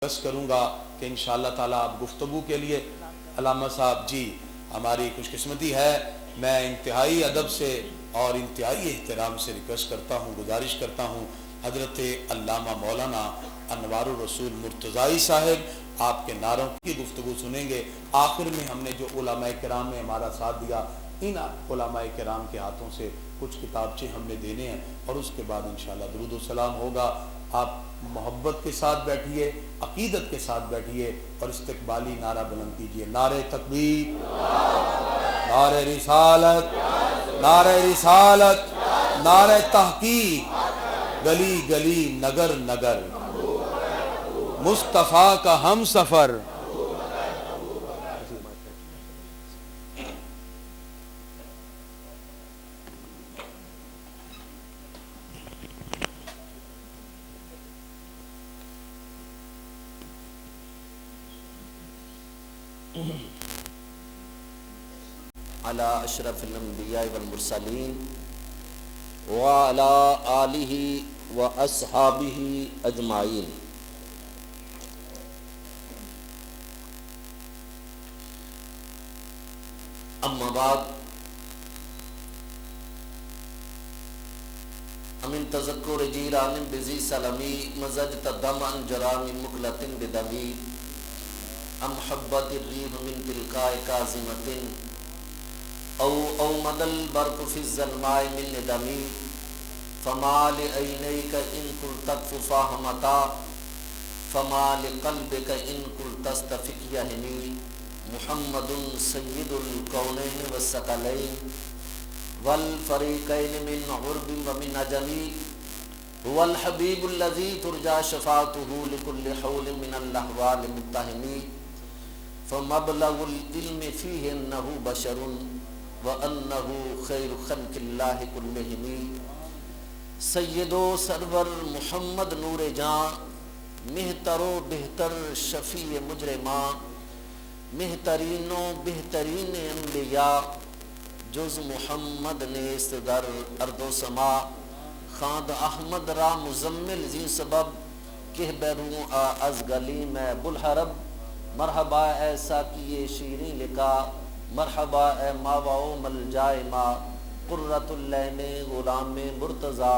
بس کروں گا کہ انشاءاللہ تعالیٰ آپ گفتگو کے لیے علامہ صاحب جی ہماری خوش قسمتی ہے. میں انتہائی ادب سے اور انتہائی احترام سے ریکویسٹ کرتا ہوں، گزارش کرتا ہوں حضرت علامہ مولانا انوار الرسول مرتضائی صاحب آپ کے نعروں کی گفتگو سنیں گے. آخر میں ہم نے جو علماء کرام نے ہمارا ساتھ دیا، ان علماء کرام کے ہاتھوں سے کچھ کتابچے ہم نے دینے ہیں اور اس کے بعد انشاءاللہ درود و سلام ہوگا. آپ محبت کے ساتھ بیٹھیے، عقیدت کے ساتھ بیٹھیے اور استقبالی نعرہ بلند کیجیے. نعرہ تکبیر، نعرہ رسالت، نعرہ رسالت، نعرہ تحقیق، گلی گلی نگر نگر، مصطفیٰ کا ہم سفر. علی اشرف الانبیاء والمرسلین وعلی آلہ واصحابہ اجمعین. اما بعد، امن تذکر جیران بزی سلمی مزجت دمعا جرام مقلت بدمی ام حبت الریح من تلقاء کاظمت او مد البرق فی الظلماء من ندمی فما لعینیک ان قلت اکف فاہمتا فما لقلبک ان قلت استفق یہنی محمد سید الکونین والثقلین والفریقین من عرب ومن عجمی هو الحبیب الذی ترجى شفاعته لكل حول من الاحوال متهمی فمبلغ العلم فیہ انہ بشر وَأَنَّهُ خَيْرُ خَلْقِ اللَّهِ كُلِّهِمِ سید و سرور محمد نور جاں مہتر و بہتر شفیع مجرماں مہترین و بہترین انبیاء جز محمد نیست در ارض و سما خاند احمد را مزمل زی سبب کہ بیروں از گلی میں بلحرب مرحبا ایسا کیے شیریں لکا مرحبا اے ماوا و ملجائے ما قرۃ العین غلام مرتضی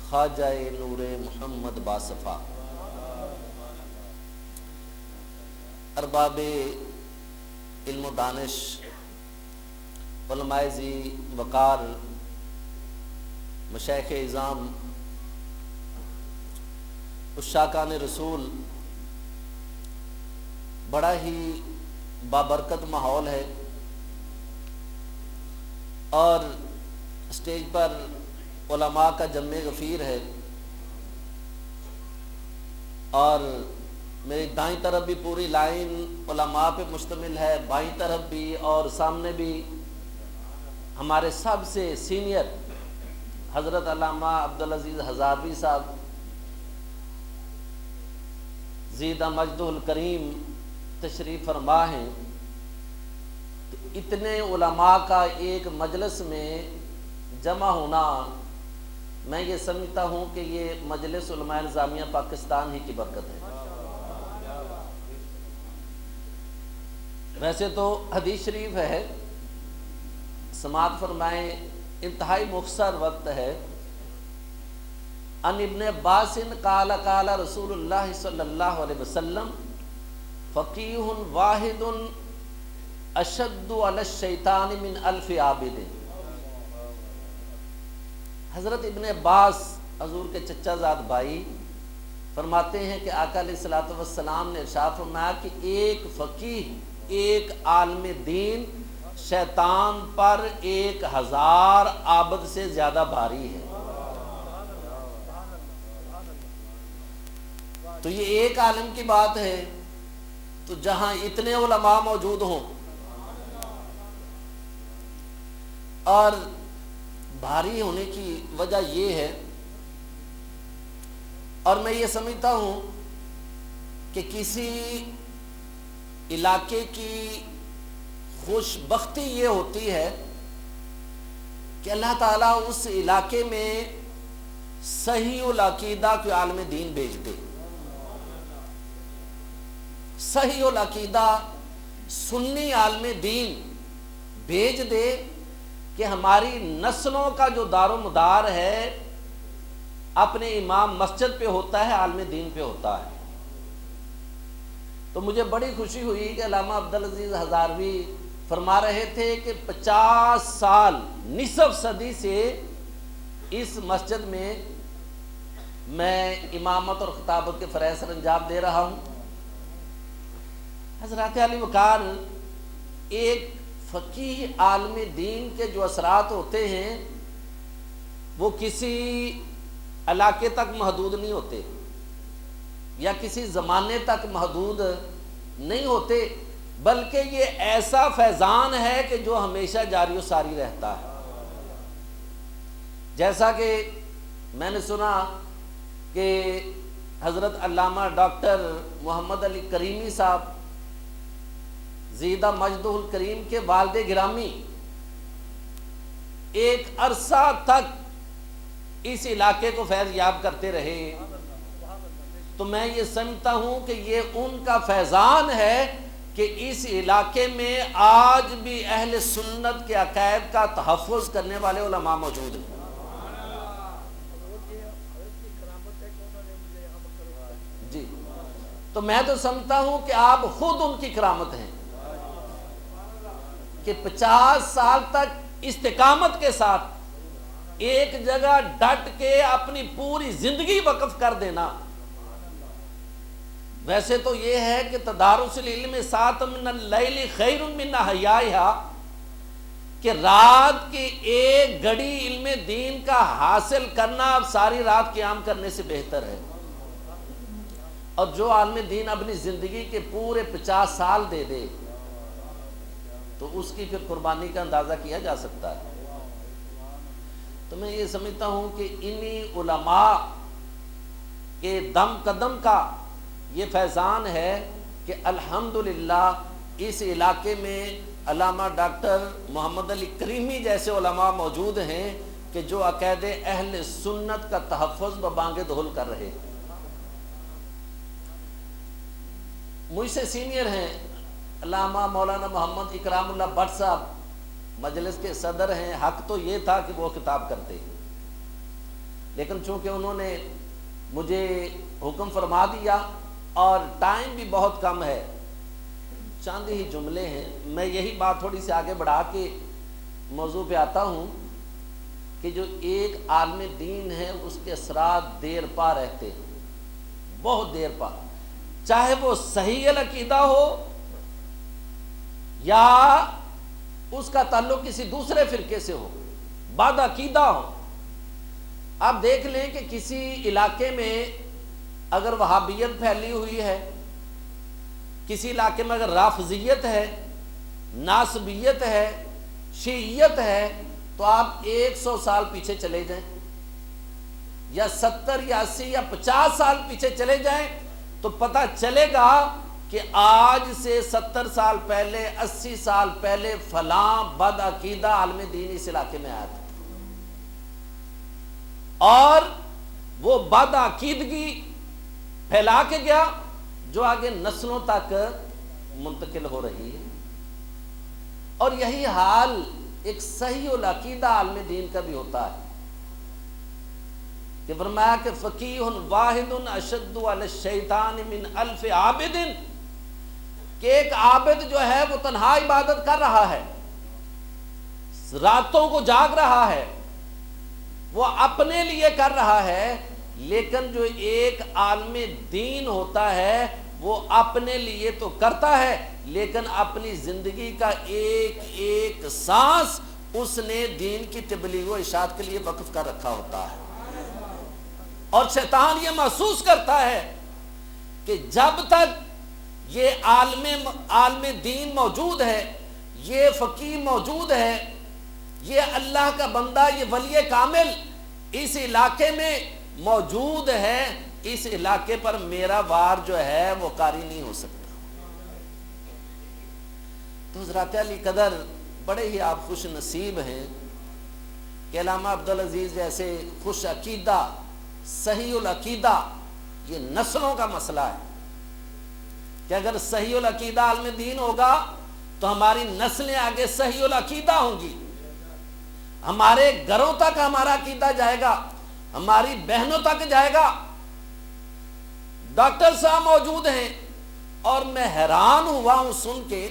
خواجہ نور محمد باصفا. ارباب علم و دانش، علماء ذی وقار، مشایخ اعظام، عشاقان رسول، بڑا ہی بابرکت ماحول ہے اور اسٹیج پر علماء کا جمع غفیر ہے اور میری دائیں طرف بھی پوری لائن علماء پہ مشتمل ہے، بائیں طرف بھی اور سامنے بھی ہمارے سب سے سینئر حضرت علامہ عبدالعزیز ہزاروی صاحب زیدہ مجدہ الکریم تشریف فرما ہیں. تو اتنے علماء کا ایک مجلس میں جمع ہونا، میں یہ سمجھتا ہوں کہ یہ مجلس علماء نظامیہ پاکستان ہی کی برکت ہے. ویسے تو حدیث شریف ہے، سماعت فرمائیں، انتہائی مختصر وقت ہے. ان ابن عباس قال قال رسول اللہ صلی اللہ علیہ وسلم فقیہ واحد اشد علی الشیطان من الف عابد. حضرت ابن عباس حضور کے چچا زاد بھائی فرماتے ہیں کہ آقا علیہ الصلوۃ والسلام نے ارشاد فرمایا کہ ایک فقیہ، ایک عالم دین شیطان پر 1000 عابد سے زیادہ بھاری ہے. تو یہ ایک عالم کی بات ہے، تو جہاں اتنے علماء موجود ہوں اور بھاری ہونے کی وجہ یہ ہے، اور میں یہ سمجھتا ہوں کہ کسی علاقے کی خوش بختی یہ ہوتی ہے کہ اللہ تعالیٰ اس علاقے میں صحیح العقیدہ کے عالم دین بھیج دے. صحیح العقیدہ سنی عالم دین بھیج دے کہ ہماری نسلوں کا جو دار و مدار ہے اپنے امام مسجد پہ ہوتا ہے، عالم دین پہ ہوتا ہے۔ تو مجھے بڑی خوشی ہوئی کہ علامہ عبدالعزیز ہزاروی فرما رہے تھے کہ 50 سال، نصف صدی سے اس مسجد میں امامت اور خطابت کے فرائض سر انجام دے رہا ہوں۔ حضرات علی وقار، ایک فقیہ عالم دین کے جو اثرات ہوتے ہیں وہ کسی علاقے تک محدود نہیں ہوتے یا کسی زمانے تک محدود نہیں ہوتے، بلکہ یہ ایسا فیضان ہے کہ جو ہمیشہ جاری و ساری رہتا ہے۔ جیسا کہ میں نے سنا کہ حضرت علامہ ڈاکٹر محمد علی کریمی صاحب زیدہ مجدہ الکریم کے والد گرامی ایک عرصہ تک اس علاقے کو فیض یاب کرتے رہے، تو میں یہ سمجھتا ہوں کہ یہ ان کا فیضان ہے کہ اس علاقے میں آج بھی اہل سنت کے عقائد کا تحفظ کرنے والے علماء موجود ہیں۔ جی، تو میں تو سمجھتا ہوں کہ آپ خود ان کی کرامت ہیں کہ 50 سال تک استقامت کے ساتھ ایک جگہ ڈٹ کے اپنی پوری زندگی وقف کر دینا۔ ویسے تو یہ ہے کہ تدارس العلم ساعۃ من اللیل خیر من احیائہا، کہ رات کی ایک گھڑی علم دین کا حاصل کرنا اب ساری رات قیام کرنے سے بہتر ہے۔ اور جو عالم دین اپنی زندگی کے پورے 50 سال دے دے تو اس کی پھر قربانی کا اندازہ کیا جا سکتا ہے۔ تو میں یہ سمجھتا ہوں کہ انہی علماء کے دم قدم کا یہ فیضان ہے کہ الحمدللہ اس علاقے میں علامہ ڈاکٹر محمد علی کریمی جیسے علماء موجود ہیں کہ جو عقائد اہل سنت کا تحفظ ببانگ دہل کر رہے۔ مجھ سے سینئر ہیں علامہ مولانا محمد اکرام اللہ بٹ صاحب، مجلس کے صدر ہیں۔ حق تو یہ تھا کہ وہ خطاب کرتے، لیکن چونکہ انہوں نے مجھے حکم فرما دیا اور ٹائم بھی بہت کم ہے، چند ہی جملے ہیں، میں یہی بات تھوڑی سی آگے بڑھا کے موضوع پہ آتا ہوں کہ جو ایک عالم دین ہے اس کے اثرات دیر پا رہتے ہیں، بہت دیر پا، چاہے وہ صحیح العقیدہ ہو یا اس کا تعلق کسی دوسرے فرقے سے ہو، بد عقیدہ ہو۔ آپ دیکھ لیں کہ کسی علاقے میں اگر وہابیت پھیلی ہوئی ہے، کسی علاقے میں اگر رافضیت ہے، ناصبیت ہے، شیعیت ہے، تو آپ 100 سال پیچھے چلے جائیں یا 70 یا 80 یا 50 سال پیچھے چلے جائیں تو پتہ چلے گا کہ آج سے 70 سال پہلے، 80 سال پہلے فلاں بد عقیدہ عالم دین اس علاقے میں آیا تھا، اور وہ بد عقیدگی پھیلا کے گیا جو آگے نسلوں تک منتقل ہو رہی ہے۔ اور یہی حال ایک صحیح العقیدہ عالم دین کا بھی ہوتا ہے کہ فرمایا کہ فقیہ واحد اشد علی الشیطان من 1000 عابد، کہ ایک عابد جو ہے وہ تنہا عبادت کر رہا ہے، راتوں کو جاگ رہا ہے، وہ اپنے لیے کر رہا ہے، لیکن جو ایک عالم دین ہوتا ہے وہ اپنے لیے تو کرتا ہے لیکن اپنی زندگی کا ایک ایک سانس اس نے دین کی تبلیغ و ارشاد کے لیے وقف کر رکھا ہوتا ہے۔ اور شیطان یہ محسوس کرتا ہے کہ جب تک یہ عالم دین موجود ہے، یہ فقیہ موجود ہے، یہ اللہ کا بندہ، یہ ولی کامل اس علاقے میں موجود ہے، اس علاقے پر میرا وار جو ہے وہ قاری نہیں ہو سکتا۔ تو حضرات علی قدر، بڑے ہی آپ خوش نصیب ہیں کہ علامہ عبدالعزیز جیسے خوش عقیدہ، صحیح العقیدہ، یہ نسلوں کا مسئلہ ہے، کہ اگر صحیح العقیدہ عالم دین ہوگا تو ہماری نسلیں آگے صحیح العقیدہ ہوں گی، ہمارے گھروں تک ہمارا عقیدہ جائے گا، ہماری بہنوں تک جائے گا۔ ڈاکٹر صاحب موجود ہیں اور میں حیران ہوا ہوں سن کے،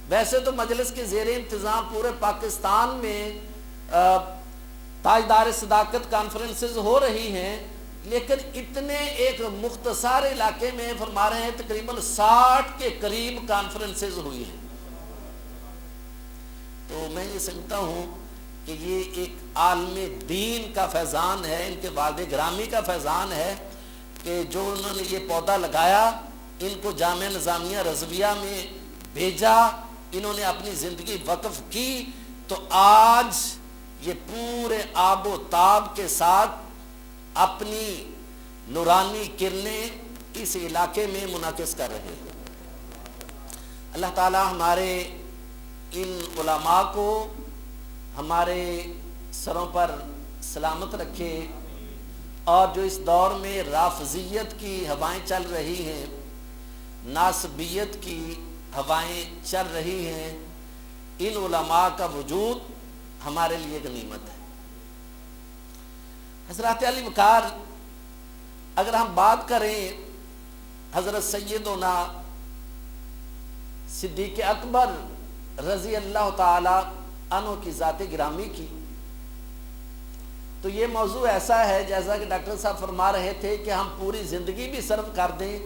ویسے تو مجلس کے زیر انتظام پورے پاکستان میں تاجدار صداقت کانفرنسز ہو رہی ہیں، لیکن اتنے ایک مختصر علاقے میں فرما رہے ہیں تقریباً 60 کے قریب کانفرنسز ہوئی ہیں۔ تو میں یہ سمجھتا ہوں کہ یہ ایک عالم دین کا فیضان ہے، ان کے والد گرامی کا فیضان ہے کہ جو انہوں نے یہ پودا لگایا، ان کو جامعہ نظامیہ رضویہ میں بھیجا، انہوں نے اپنی زندگی وقف کی، تو آج یہ پورے آب و تاب کے ساتھ اپنی نورانی کرنیں اس علاقے میں منعکس کر رہے ہیں۔ اللہ تعالی ہمارے ان علماء کو ہمارے سروں پر سلامت رکھے، اور جو اس دور میں رافضیت کی ہوائیں چل رہی ہیں، ناسبیت کی ہوائیں چل رہی ہیں، ان علماء کا وجود ہمارے لیے غنیمت ہے۔ حضرات علی وقار، اگر ہم بات کریں حضرت سیدنا صدیق اکبر رضی اللہ تعالی عنہ کی ذات گرامی کی، تو یہ موضوع ایسا ہے جیسا کہ ڈاکٹر صاحب فرما رہے تھے کہ ہم پوری زندگی بھی صرف کر دیں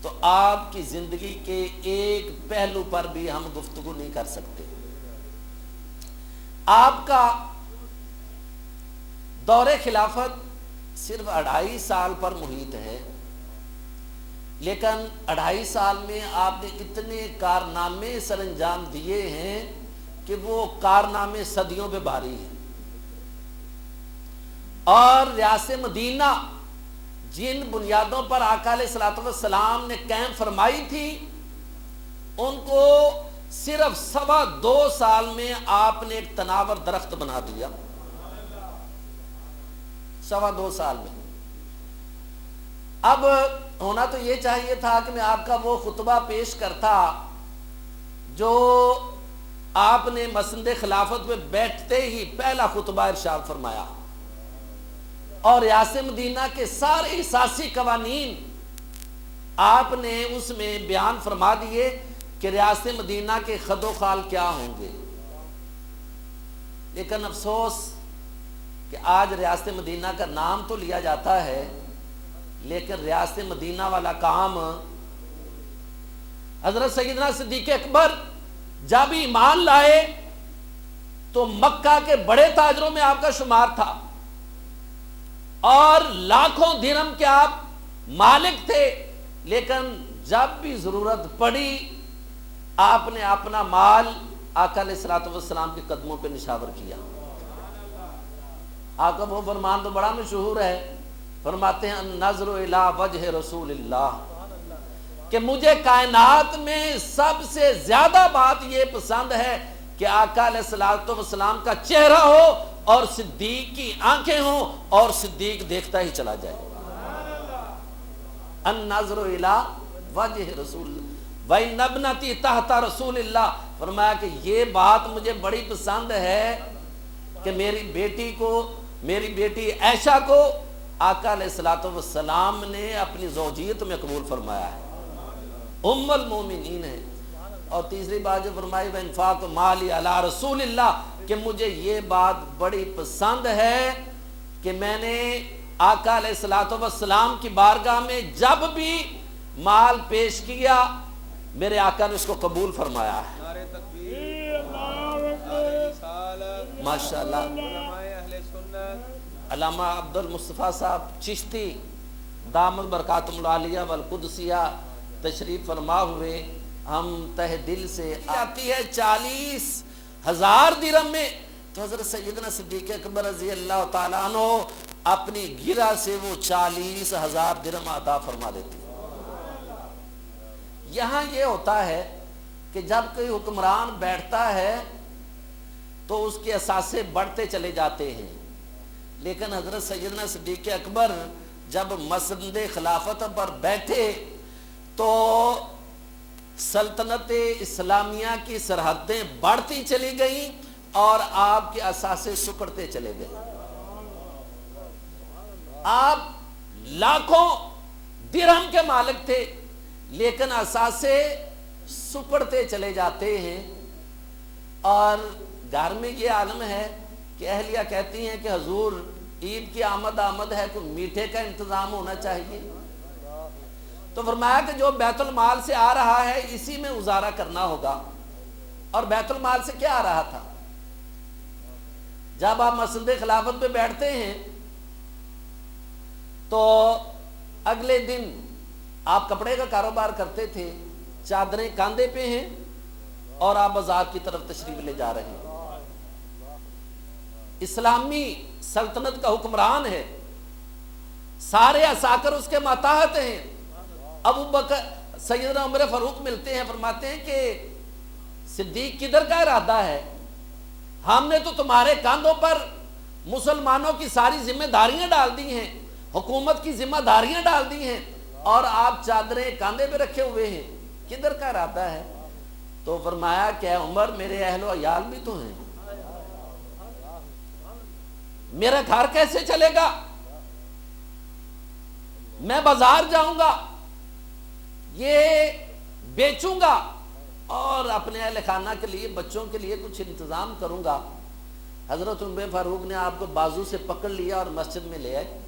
تو آپ کی زندگی کے ایک پہلو پر بھی ہم گفتگو نہیں کر سکتے۔ آپ کا دور خلافت صرف 2.5 سال پر محیط ہے، لیکن 2.5 سال میں آپ نے اتنے کارنامے سر انجام دیے ہیں کہ وہ کارنامے صدیوں پہ بھاری ہیں۔ اور ریاست مدینہ جن بنیادوں پر آقا علیہ الصلوۃ والسلام نے قائم فرمائی تھی، ان کو صرف 2.25 سال میں آپ نے ایک تناور درخت بنا دیا۔ 2.25 سال میں۔ اب ہونا تو یہ چاہیے تھا کہ میں آپ کا وہ خطبہ پیش کرتا جو آپ نے مسند خلافت میں بیٹھتے ہی پہلا خطبہ ارشاد فرمایا، اور ریاست مدینہ کے سارے اساسی قوانین آپ نے اس میں بیان فرما دیے کہ ریاست مدینہ کے خد و خال کیا ہوں گے۔ لیکن افسوس کہ آج ریاست مدینہ کا نام تو لیا جاتا ہے، لیکن ریاست مدینہ والا کام حضرت سیدنا صدیق اکبر جب ایمان لائے تو مکہ کے بڑے تاجروں میں آپ کا شمار تھا، اور لاکھوں درہم کے آپ مالک تھے، لیکن جب بھی ضرورت پڑی آپ نے اپنا مال آقا علیہ الصلوۃ والسلام کے قدموں پہ نشاور کیا۔ آقا وہ فرمان تو بڑا مشہور ہے، فرماتے ہیں النظر الی وجہ رسول اللہ، کہ مجھے کائنات میں سب سے زیادہ بات یہ پسند ہے کہ آقا علیہ الصلوۃ والسلام کا چہرہ ہو اور صدیق کی آنکھیں ہوں اور صدیق دیکھتا ہی چلا جائے۔ النظر الی وجہ رسول اللہ وَإِنَّ ابْنَتِي تَحْتَ رسول اللہ، فرمایا کہ یہ بات مجھے بڑی پسند ہے کہ میری بیٹی عائشہ کو آقا علیہ الصلوۃ والسلام نے اپنی زوجیت میں قبول فرمایا ہے، ام المومنین ہے۔ اور تیسری بات جو فرمائی وَإِنفَاقُ مَالِي عَلَىٰ رسول اللہ، کہ مجھے یہ بات بڑی پسند ہے کہ میں نے آقا علیہ الصلوۃ والسلام کی بارگاہ میں جب بھی مال پیش کیا میرے آقا نے اس کو قبول فرمایا ہے۔ ماشاءاللہ علامہ عبد المصطفیٰ صاحب چشتی دامت برکاتہم العالیہ والقدسیہ تشریف فرما ہوئے، ہم تہ دل سے آتی ہے 40,000 درہم میں، تو حضرت سیدنا صدیق اکبر رضی اللہ تعالیٰ عنہ اپنی گرہ سے وہ 40,000 درہم عطا فرما دیتے۔ یہاں یہ ہوتا ہے کہ جب کوئی حکمران بیٹھتا ہے تو اس کے اثاثے بڑھتے چلے جاتے ہیں، لیکن حضرت سیدنا صدیق اکبر جب مسند خلافت پر بیٹھے تو سلطنت اسلامیہ کی سرحدیں بڑھتی چلی گئیں اور آپ کے اثاثے سکڑتے چلے گئے. آپ لاکھوں درہم کے مالک تھے لیکن اثاثے سکڑتے چلے جاتے ہیں. اور گھر میں یہ عالم ہے کہ اہلیہ کہتی ہیں کہ حضور عید کی آمد ہے، کوئی میٹھے کا انتظام ہونا چاہیے. تو فرمایا کہ جو بیت المال سے آ رہا ہے اسی میں گزارا کرنا ہوگا. اور بیت المال سے کیا آ رہا تھا؟ جب آپ مسجد خلافت پہ بیٹھتے ہیں تو اگلے دن آپ کپڑے کا کاروبار کرتے تھے، چادریں کاندھے پہ ہیں اور آپ بازار کی طرف تشریف لے جا رہے ہیں. اسلامی سلطنت کا حکمران ہے، سارے عساکر اس کے ماتحت ہیں. ابو بکر سیدنا عمر فاروق ملتے ہیں، فرماتے ہیں کہ صدیق کدھر کا ارادہ ہے؟ ہم نے تو تمہارے کاندھوں پر مسلمانوں کی ساری ذمہ داریاں ڈال دی ہیں، حکومت کی ذمہ داریاں ڈال دی ہیں، اور آپ چادریں کاندھے پہ رکھے ہوئے ہیں، کدھر کا ارادہ ہے؟ تو فرمایا کہ اے عمر میرے اہل و عیال بھی تو ہیں، میرا گھر کیسے چلے گا؟ میں بازار جاؤں گا، یہ بیچوں گا اور اپنے اہل خانہ کے لیے بچوں کے لیے کچھ انتظام کروں گا. حضرت عمر فاروق نے آپ کو بازو سے پکڑ لیا اور مسجد میں لے آئے،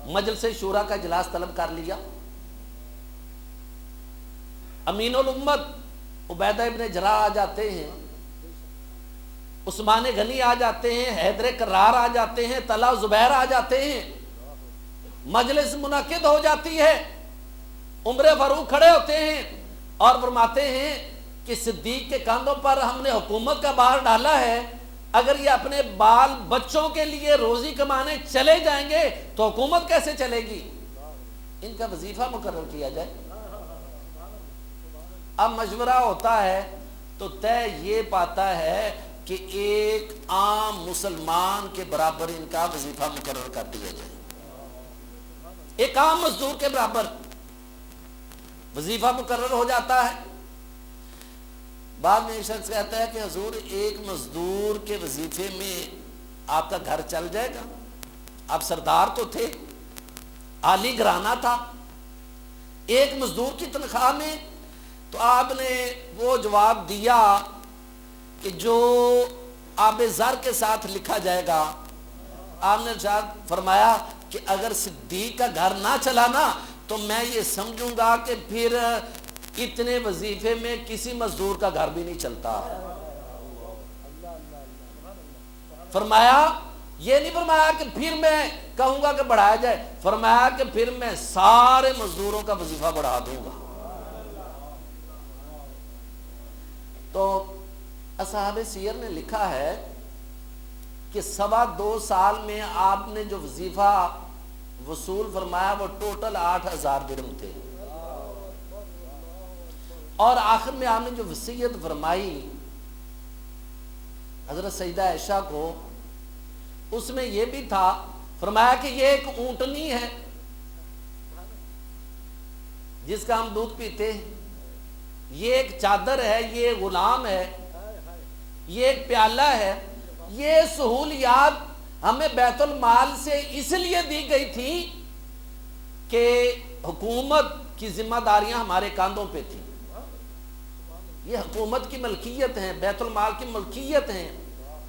مجلس شورا کا اجلاس طلب کر لیا. امین الامت عبیدہ ابن جراح آ جاتے ہیں، عثمان غنی آ جاتے ہیں، حیدر کرار آ جاتے ہیں، طلحہ زبیر آ جاتے ہیں. مجلس منعقد ہو جاتی ہے. عمر فاروق کھڑے ہوتے ہیں اور فرماتے ہیں کہ صدیق کے کاندھوں پر ہم نے حکومت کا بار ڈالا ہے، اگر یہ اپنے بال بچوں کے لیے روزی کمانے چلے جائیں گے تو حکومت کیسے چلے گی؟ ان کا وظیفہ مقرر کیا جائے. اب مشورہ ہوتا ہے تو طے یہ پاتا ہے کہ ایک عام مسلمان کے برابر ان کا وظیفہ مقرر کر دیا جائے، ایک عام مزدور کے برابر وظیفہ مقرر ہو جاتا ہے. بعد میں ایک شخص کہتا ہے کہ حضور ایک مزدور کے وظیفے میں آپ کا گھر چل جائے گا؟ آپ سردار تو تھے، عالی گھرانہ تھا، ایک مزدور کی تنخواہ میں. تو آپ نے وہ جواب دیا کہ جو آب زر کے ساتھ لکھا جائے گا. آپ نے ارشاد فرمایا کہ اگر صدیق کا گھر نہ چلا نا تو میں یہ سمجھوں گا کہ پھر اتنے وظیفے میں کسی مزدور کا گھر بھی نہیں چلتا. فرمایا یہ نہیں فرمایا کہ پھر میں کہوں گا کہ بڑھایا جائے، فرمایا کہ پھر میں سارے مزدوروں کا وظیفہ بڑھا دوں گا. تو اصحاب سیر نے لکھا ہے کہ 2.25 سال میں آپ نے جو وظیفہ وصول فرمایا وہ ٹوٹل 8,000 درہم تھے. اور آخر میں آپ نے جو وصیت فرمائی حضرت سیدہ عائشہ کو، اس میں یہ بھی تھا، فرمایا کہ یہ ایک اونٹنی ہے جس کا ہم دودھ پیتے ہیں، یہ ایک چادر ہے، یہ غلام ہے، یہ ایک پیالہ ہے. یہ سہولیات ہمیں بیت المال سے اس لیے دی گئی تھی کہ حکومت کی ذمہ داریاں ہمارے کاندھوں پہ تھیں. یہ حکومت کی ملکیت ہیں، بیت المال کی ملکیت ہیں،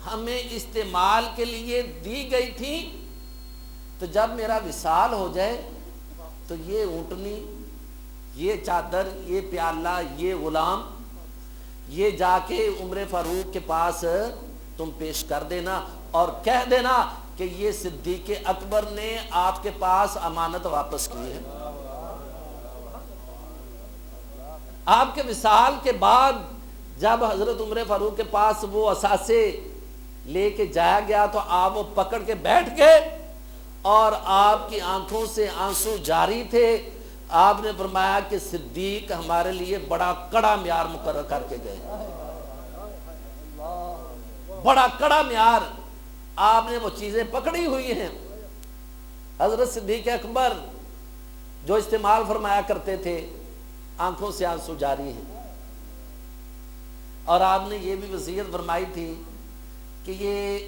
ہمیں استعمال کے لیے دی گئی تھی. تو جب میرا وصال ہو جائے تو یہ اونٹنی، یہ چادر، یہ پیالہ، یہ غلام، یہ جا کے عمر فاروق کے پاس تم پیش کر دینا اور کہہ دینا کہ یہ صدیق اکبر نے آپ کے پاس امانت واپس کی ہے. آپ کے وصال کے بعد جب حضرت عمر فاروق کے پاس وہ اثاثے لے کے جایا گیا تو آپ وہ پکڑ کے بیٹھ گئے اور آپ کی آنکھوں سے آنسو جاری تھے. آپ نے فرمایا کہ صدیق ہمارے لیے بڑا کڑا معیار مقرر کر کے گئے، بڑا کڑا معیار. آپ نے وہ چیزیں پکڑی ہوئی ہیں. حضرت صدیق اکبر جو استعمال فرمایا کرتے تھے، آنکھوں سے آنسو جاری ہیں۔ اور آپ نے یہ بھی وصیت فرمائی تھی کہ یہ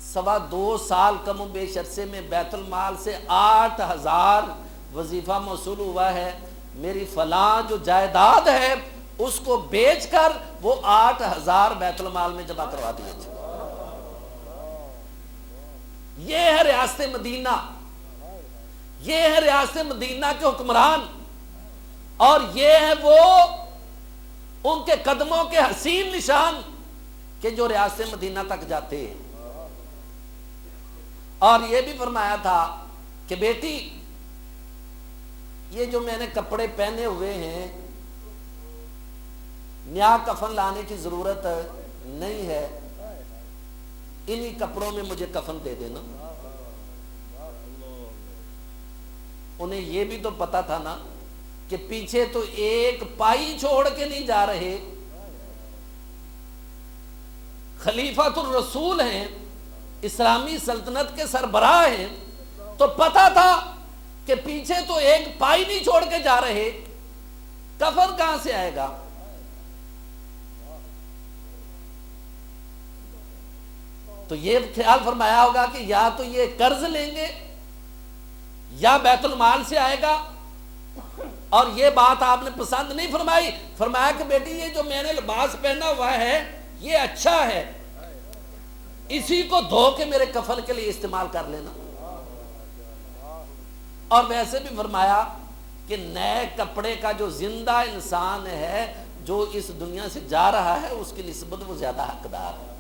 2.25 سال کم و بیش عرصے میں بیت المال سے 8,000 وظیفہ موصول ہوا ہے، میری فلاں جو جائیداد ہے اس کو بیچ کر وہ 8,000 بیت المال میں جمع کروا دیے تھے۔ یہ ہے ریاست مدینہ، یہ ہے ریاست مدینہ کے حکمران، اور یہ ہے وہ ان کے قدموں کے حسین نشان کہ جو ریاست مدینہ تک جاتے ہیں۔ اور یہ بھی فرمایا تھا کہ بیٹی یہ جو میں نے کپڑے پہنے ہوئے ہیں نیا کفن لانے کی ضرورت نہیں ہے، انہی کپڑوں میں مجھے کفن دے دینا۔ انہیں یہ بھی تو پتا تھا نا کہ پیچھے تو ایک پائی چھوڑ کے نہیں جا رہے، خلیفۃ الرسول ہیں، اسلامی سلطنت کے سربراہ ہیں، تو پتا تھا کہ پیچھے تو ایک پائی نہیں چھوڑ کے جا رہے، کفن کہاں سے آئے گا؟ تو یہ خیال فرمایا ہوگا کہ یا تو یہ قرض لیں گے یا بیت المال سے آئے گا، اور یہ بات آپ نے پسند نہیں فرمائی، فرمایا کہ بیٹی یہ جو میں نے لباس پہنا ہوا ہے یہ اچھا ہے، اسی کو دھو کے میرے کفن کے لیے استعمال کر لینا۔ اور ویسے بھی فرمایا کہ نئے کپڑے کا جو زندہ انسان ہے جو اس دنیا سے جا رہا ہے اس کی نسبت وہ زیادہ حقدار ہے۔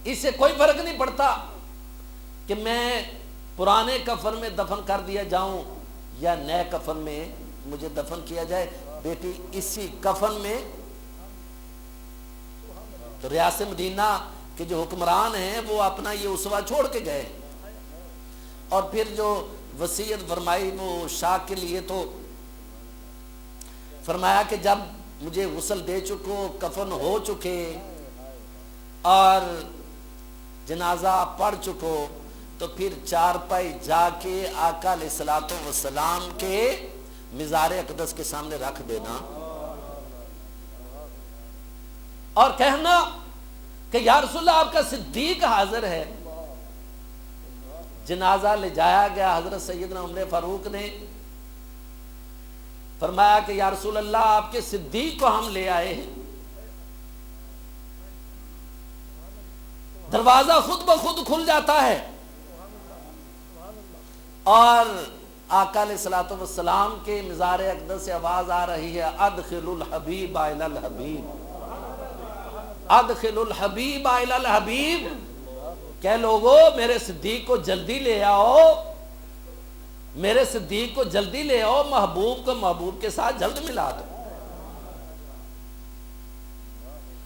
اس سے کوئی فرق نہیں پڑتا کہ میں پرانے کفن میں دفن کر دیا جاؤں یا نئے کفن میں مجھے دفن کیا جائے، بیٹی اسی کفن میں۔ تو ریاست مدینہ کے جو حکمران ہیں وہ اپنا یہ اسوہ چھوڑ کے گئے، اور پھر جو وصیت فرمائی وہ شاہ کے لیے تو فرمایا کہ جب مجھے غسل دے چکو، کفن ہو چکے اور جنازہ پڑھ چکو، تو پھر چارپائی جا کے آقا علیہ الصلوۃ والسلام کے مزار اقدس کے سامنے رکھ دینا اور کہنا کہ یا رسول اللہ آپ کا صدیق حاضر ہے۔ جنازہ لے جایا گیا، حضرت سیدنا عمر فاروق نے فرمایا کہ یا رسول اللہ آپ کے صدیق کو ہم لے آئے ہیں۔ دروازہ خود بخود کھل جاتا ہے اور آقا علیہ الصلوۃ والسلام کے مزار اقدس سے آواز آ رہی ہے، ادخل الحبیب الی الحبیب، ادخل الحبیب الی الحبیب، کہ لوگو میرے صدیق کو جلدی لے آؤ، میرے صدیق کو جلدی لے آؤ، محبوب کو محبوب کے ساتھ جلد ملا دو۔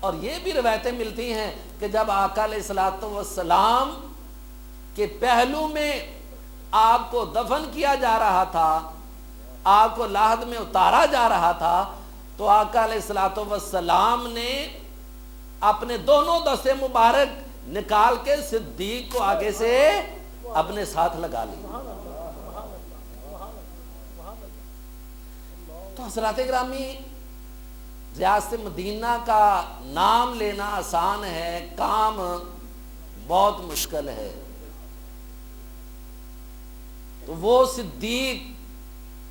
اور یہ بھی روایتیں ملتی ہیں کہ جب آقا علیہ الصلوۃ والسلام کے پہلو میں آپ کو دفن کیا جا رہا تھا، آپ کو لحد میں اتارا جا رہا تھا، تو آقا علیہ الصلوۃ والسلام نے اپنے دونوں دستے مبارک نکال کے صدیق کو آگے سے اپنے ساتھ لگا لیا۔ تو حضرات گرامی، ریاست مدینہ کا نام لینا آسان ہے، کام بہت مشکل ہے۔ تو وہ صدیق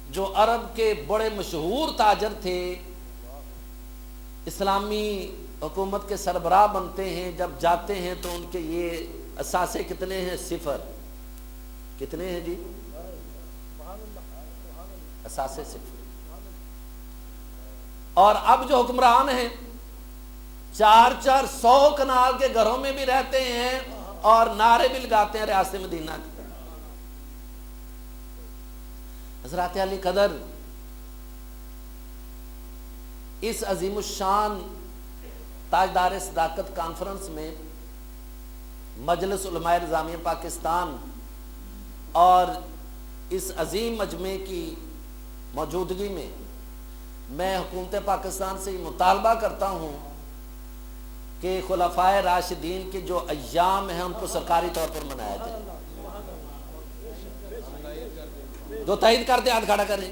جو عرب کے بڑے مشہور تاجر تھے، اسلامی حکومت کے سربراہ بنتے ہیں، جب جاتے ہیں تو ان کے یہ اثاثے کتنے ہیں؟ 0۔ کتنے ہیں جی؟ اثاثے 0۔ اور اب جو حکمران ہیں 400 کنال کے گھروں میں بھی رہتے ہیں اور نعرے بھی لگاتے ہیں ریاست مدینہ کے۔ حضرات علی قدر اس عظیم الشان تاجدار صداقت کانفرنس میں مجلس علماء نظامیہ پاکستان اور اس عظیم مجمع کی موجودگی میں میں حکومت پاکستان سے مطالبہ کرتا ہوں کہ خلفائے راشدین کے جو ایام ہیں ان کو سرکاری طور پر منایا جائے۔ جو تائید کرتے ہاتھ کھڑا کریں۔